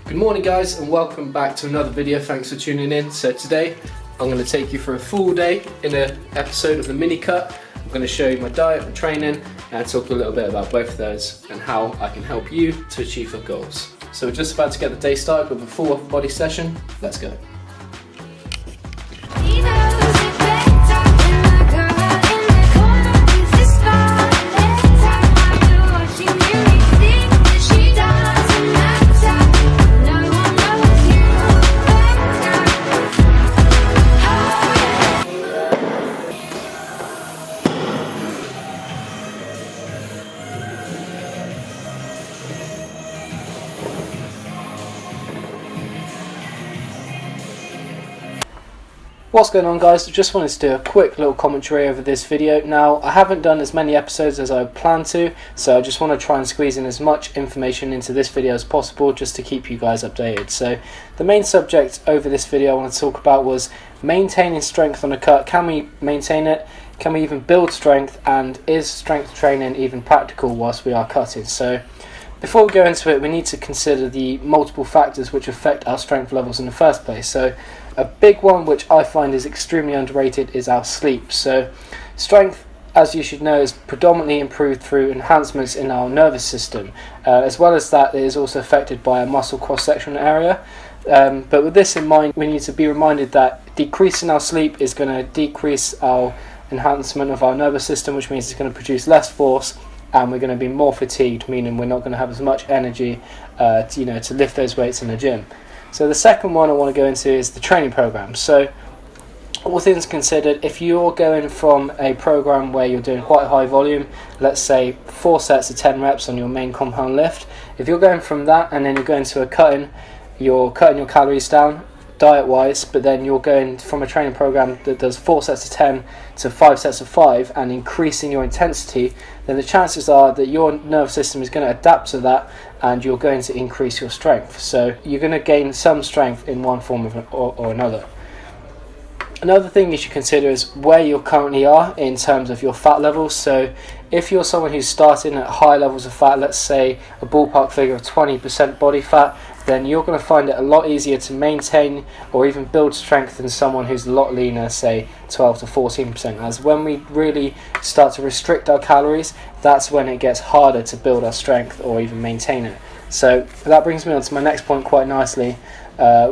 Good morning guys and welcome back to another video. Thanks for tuning in. So today I'm going to take you for a full day in an episode of the Mini Cut. I'm going to show you my diet, my training, and talk a little bit about both of those and how I can help you to achieve your goals. So we're just about to get the day started with a full upper body session. Let's go. What's going on guys, just wanted to do a quick little commentary over this video. Now I haven't done as many episodes as I planned to, so I just want to try and squeeze in as much information into this video as possible just to keep you guys updated. So the main subject over this video I want to talk about was maintaining strength on a cut. Can we maintain it? Can we even build strength? And is strength training even practical whilst we are cutting? So before we go into it, we need to consider the multiple factors which affect our strength levels in the first place. So a big one which I find is extremely underrated is our sleep. So strength, as you should know, is predominantly improved through enhancements in our nervous system. As well as that, it is also affected by a muscle cross-sectional area. But with this in mind, we need to be reminded that decreasing our sleep is going to decrease our enhancement of our nervous system, which means it's going to produce less force, and we're going to be more fatigued, meaning we're not going to have as much energy to lift those weights in the gym. So the second one I want to go into is the training program. So all things considered, if you're going from a program where you're doing quite high volume, let's say 4 sets of 10 reps on your main compound lift, if you're going from that and then you're going to you're cutting your calories down diet wise, but then you're going from a training program that does 4 sets of 10 to 5 sets of 5 and increasing your intensity, then the chances are that your nervous system is going to adapt to that and you're going to increase your strength. So you're going to gain some strength in one form or another. Another thing you should consider is where you currently are in terms of your fat levels. So if you're someone who's starting at high levels of fat, let's say a ballpark figure of 20% body fat, then you're going to find it a lot easier to maintain or even build strength than someone who's a lot leaner, say 12 to 14%. As when we really start to restrict our calories, that's when it gets harder to build our strength or even maintain it. So that brings me on to my next point quite nicely.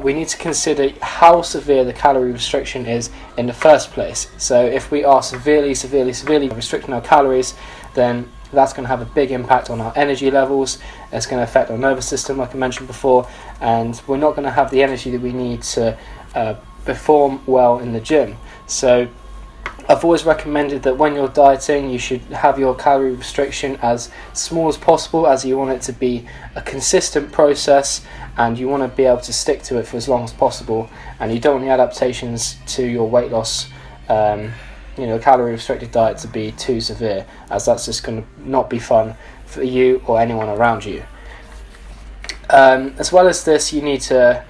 We need to consider how severe the calorie restriction is in the first place. So if we are severely restricting our calories, then that's going to have a big impact on our energy levels. It's going to affect our nervous system, like I mentioned before, and we're not going to have the energy that we need to perform well in the gym. So I've always recommended that when you're dieting, you should have your calorie restriction as small as possible, as you want it to be a consistent process and you want to be able to stick to it for as long as possible, and you don't want the adaptations to your weight loss calorie restricted diet to be too severe, as that's just going to not be fun for you or anyone around you. As well as this, you need to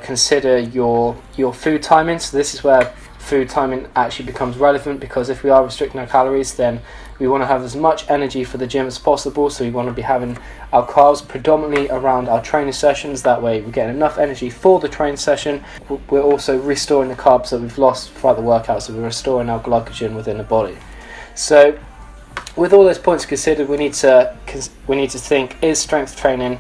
consider your food timing. So this is where food timing actually becomes relevant, because if we are restricting our calories, then we want to have as much energy for the gym as possible. So we want to be having our carbs predominantly around our training sessions. That way we're getting enough energy for the training session. We're also restoring the carbs that we've lost throughout the workout, so we're restoring our glycogen within the body. So with all those points considered, we need to think, is strength training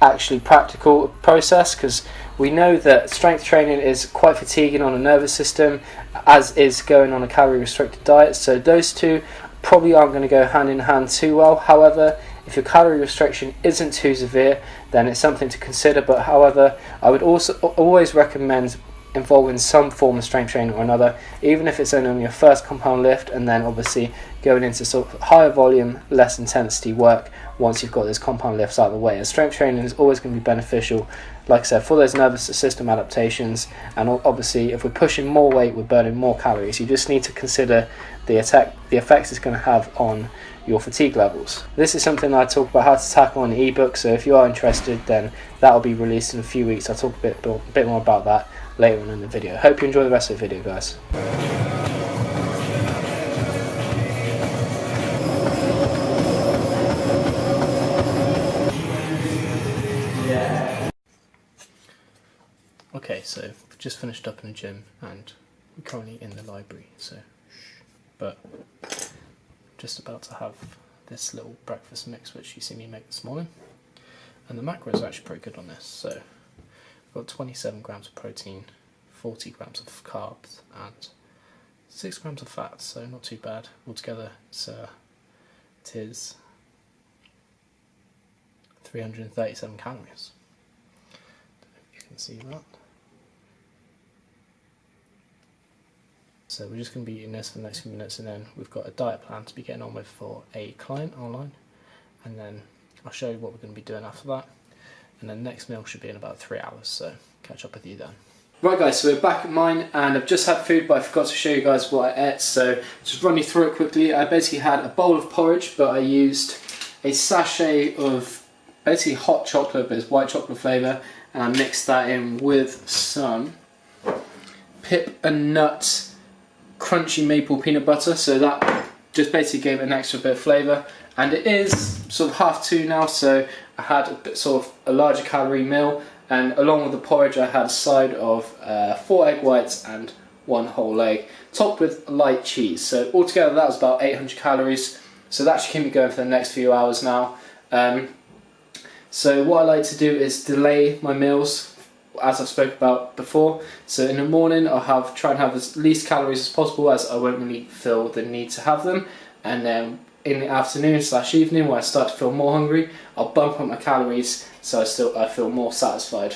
actually practical process? Because we know that strength training is quite fatiguing on the nervous system, as is going on a calorie restricted diet. So those two probably aren't going to go hand in hand too well. However, if your calorie restriction isn't too severe, then it's something to consider. But however, I would also always recommend involving some form of strength training or another, even if it's only on your first compound lift, and then obviously going into sort of higher volume, less intensity work once you've got those compound lifts out of the way. And strength training is always going to be beneficial, like I said, for those nervous system adaptations, and obviously if we're pushing more weight, we're burning more calories. You just need to consider the effects it's going to have on your fatigue levels. This is something I talk about how to tackle on the ebook, so if you are interested, then that will be released in a few weeks. I'll talk a bit more about that later on in the video. Hope you enjoy the rest of the video, guys. Okay, so we've just finished up in the gym and we're currently in the library, so but just about to have this little breakfast mix which you see me make this morning, and the macros are actually pretty good on this. So I've got 27 grams of protein, 40 grams of carbs and 6 grams of fat, so not too bad. Altogether it is 337 calories. Don't know if you can see that. So we're just going to be eating this for the next few minutes, and then we've got a diet plan to be getting on with for a client online, and then I'll show you what we're going to be doing after that, and then next meal should be in about 3 hours, so catch up with you then. Right guys, so we're back at mine and I've just had food, but I forgot to show you guys what I ate, so just run you through it quickly. I basically had a bowl of porridge, but I used a sachet of basically hot chocolate, but it's white chocolate flavour, and I mixed that in with some Pip and Nut crunchy maple peanut butter, so that just basically gave it an extra bit of flavour. And it is sort of 2:30 now, so I had a bit sort of a larger calorie meal, and along with the porridge I had a side of 4 egg whites and 1 whole egg, topped with light cheese. So altogether that was about 800 calories, so that should keep me going for the next few hours now. So what I like to do is delay my meals, as I've spoke about before. So in the morning I'll try and have as least calories as possible, as I won't really feel the need to have them, and then in the afternoon / evening when I start to feel more hungry, I'll bump up my calories so I feel more satisfied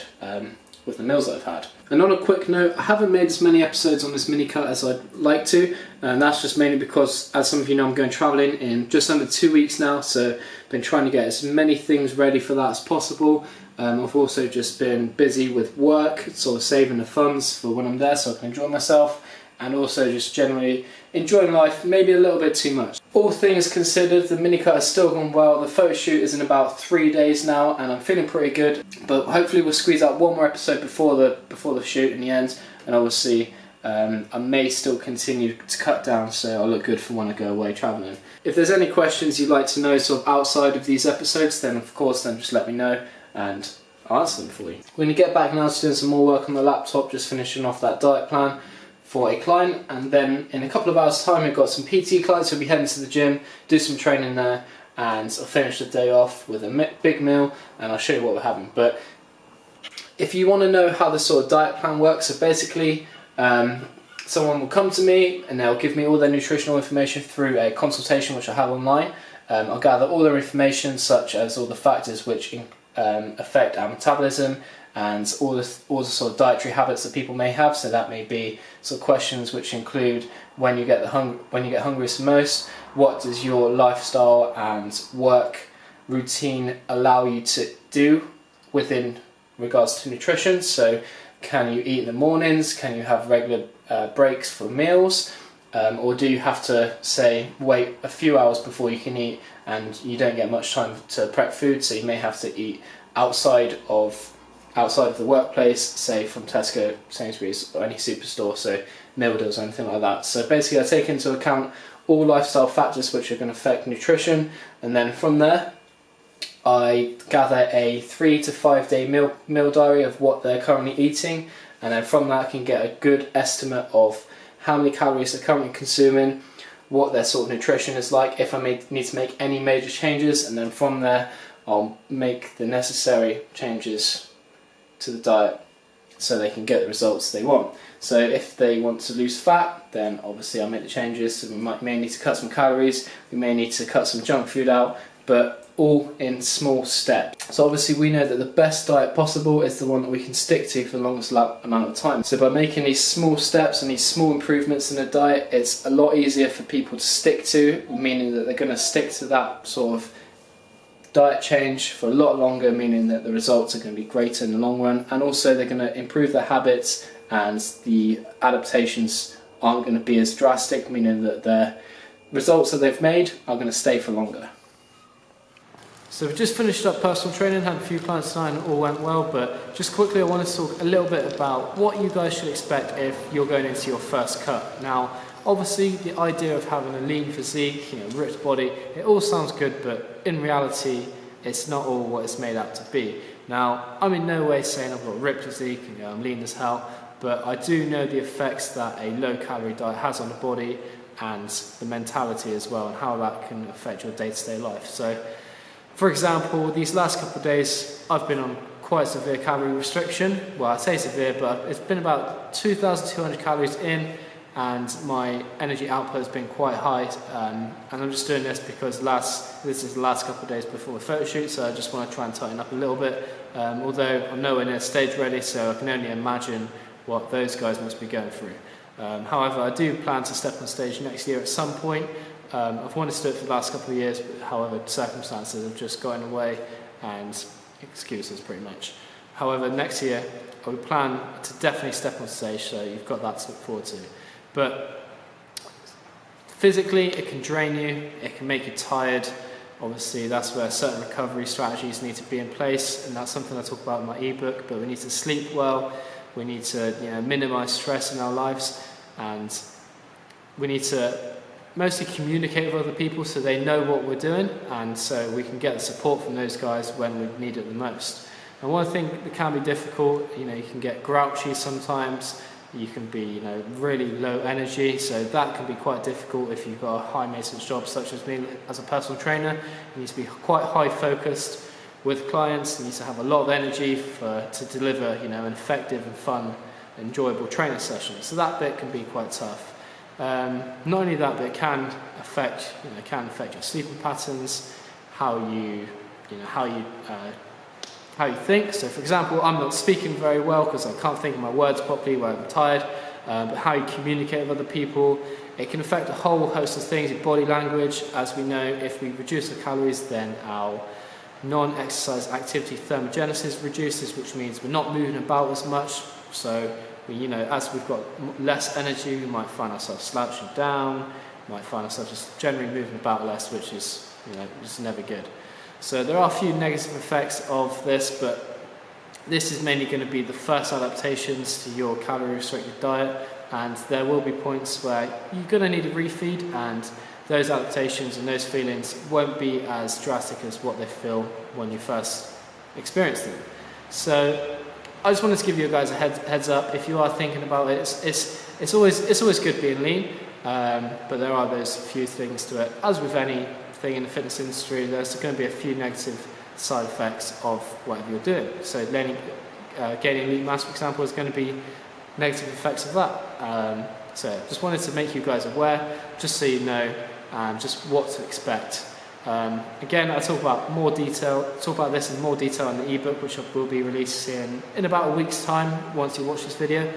with the meals that I've had. And on a quick note, I haven't made as many episodes on this mini cut as I'd like to, and that's just mainly because, as some of you know, I'm going travelling in just under 2 weeks now, so I've been trying to get as many things ready for that as possible. I've also just been busy with work, sort of saving the funds for when I'm there so I can enjoy myself, and also just generally enjoying life maybe a little bit too much. All things considered, the mini cut has still gone well. The photo shoot is in about 3 days now and I'm feeling pretty good, but hopefully we'll squeeze out one more episode before the shoot in the end, and obviously I may still continue to cut down so I'll look good for when I go away travelling. If there's any questions you'd like to know sort of outside of these episodes, then of course just let me know and I'll answer them for you. We're going to get back now to doing some more work on the laptop, just finishing off that diet plan for a client, and then in a couple of hours time we've got some PT clients who'll be heading to the gym, do some training there, and I'll finish the day off with a big meal and I'll show you what we're having. But if you want to know how this sort of diet plan works, so basically someone will come to me and they'll give me all their nutritional information through a consultation which I have online. I'll gather all their information, such as all the factors which affect our metabolism and all the sort of dietary habits that people may have. So that may be sort of questions which include when you get hungriest most, what does your lifestyle and work routine allow you to do within regards to nutrition. So can you eat in the mornings, can you have regular breaks for meals, or do you have to say wait a few hours before you can eat and you don't get much time to prep food, so you may have to eat outside of the workplace, say from Tesco, Sainsbury's or any superstore, so meal deals or anything like that. So basically I take into account all lifestyle factors which are going to affect nutrition, and then from there I gather a 3 to 5 day meal diary of what they're currently eating, and then from that I can get a good estimate of how many calories they're currently consuming, what their sort of nutrition is like, if I need to make any major changes, and then from there I'll make the necessary changes to the diet so they can get the results they want. So if they want to lose fat, then obviously I'll make the changes. So we may need to cut some calories, we may need to cut some junk food out, but all in small steps. So obviously we know that the best diet possible is the one that we can stick to for the longest amount of time. So by making these small steps and these small improvements in the diet, it's a lot easier for people to stick to, meaning that they're going to stick to that sort of diet change for a lot longer, meaning that the results are going to be greater in the long run, and also they're going to improve their habits and the adaptations aren't going to be as drastic, meaning that the results that they've made are going to stay for longer. So we've just finished up personal training, had a few clients tonight and it all went well, but just quickly I want to talk a little bit about what you guys should expect if you're going into your first cut. Now obviously the idea of having a lean physique, ripped body, it all sounds good, but in reality it's not all what it's made out to be. Now, I'm in no way saying I've got ripped physique and I'm lean as hell, but I do know the effects that a low-calorie diet has on the body and the mentality as well, and how that can affect your day-to-day life. So, for example, these last couple of days, I've been on quite severe calorie restriction. Well, I say severe, but it's been about 2,200 calories in, and my energy output has been quite high. And I'm just doing this because this is the last couple of days before the photo shoot, so I just want to try and tighten up a little bit. Although I'm nowhere near stage ready, so I can only imagine what those guys must be going through. However, I do plan to step on stage next year at some point. I've wanted to do it for the last couple of years, but however, circumstances have just gotten away and excuses pretty much. However, next year I would plan to definitely step on stage, so you've got that to look forward to. But physically, it can drain you, it can make you tired. Obviously, that's where certain recovery strategies need to be in place, and that's something I talk about in my ebook. But we need to sleep well, we need to minimize stress in our lives, and we need to mostly communicate with other people so they know what we're doing, and so we can get the support from those guys when we need it the most. And one thing that can be difficult, you can get grouchy sometimes. You can be, really low energy, so that can be quite difficult if you've got a high maintenance job such as me as a personal trainer. You need to be quite high focused with clients. You need to have a lot of energy to deliver, an effective and fun, enjoyable training session. So that bit can be quite tough. Not only that, but it can affect, your sleeping patterns, how you think. So for example, I'm not speaking very well because I can't think of my words properly when I'm tired, but how you communicate with other people, it can affect a whole host of things, your body language. As we know, if we reduce the calories, then our non-exercise activity thermogenesis reduces, which means we're not moving about as much. So as we've got less energy, we might find ourselves slouching down, might find ourselves just generally moving about less, which is just never good. So there are a few negative effects of this, but this is mainly going to be the first adaptations to your calorie restricted diet, and there will be points where you're going to need a refeed, and those adaptations and those feelings won't be as drastic as what they feel when you first experience them. So I just wanted to give you guys a heads up. If you are thinking about it, it's always good being lean, but there are those few things to it. As with anything in the fitness industry, there's going to be a few negative side effects of whatever you're doing. So gaining lean mass, for example, is going to be negative effects of that. So just wanted to make you guys aware, just so you know, just what to expect. Again, I talk about this in more detail in the ebook, which will be releasing in about a week's time once you watch this video.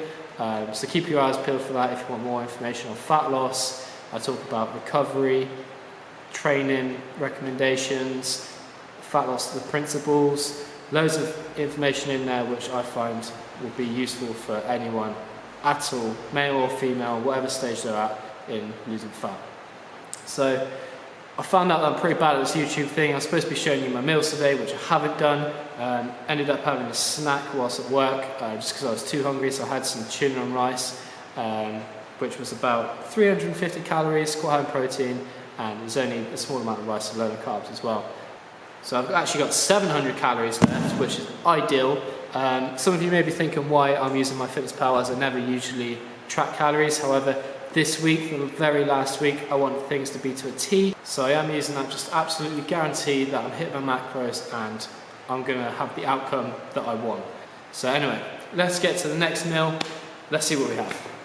So keep your eyes peeled for that if you want more information on fat loss. I talk about recovery, training recommendations, fat loss, the principles, loads of information in there which I find will be useful for anyone at all, male or female, whatever stage they're at in losing fat. So I found out that I'm pretty bad at this YouTube thing. I was supposed to be showing you my meals today, which I haven't done. Ended up having a snack whilst at work, just because I was too hungry, so I had some tuna and rice, which was about 350 calories, quite high in protein, and there's only a small amount of rice and low in carbs as well. So I've actually got 700 calories left, which is ideal. Some of you may be thinking why I'm using MyFitnessPal, as I never usually track calories. However, this week, the very last week, I want things to be to a T. So I am using that just to absolutely guarantee that I'm hitting my macros and I'm going to have the outcome that I want. So anyway, let's get to the next meal. Let's see what we have.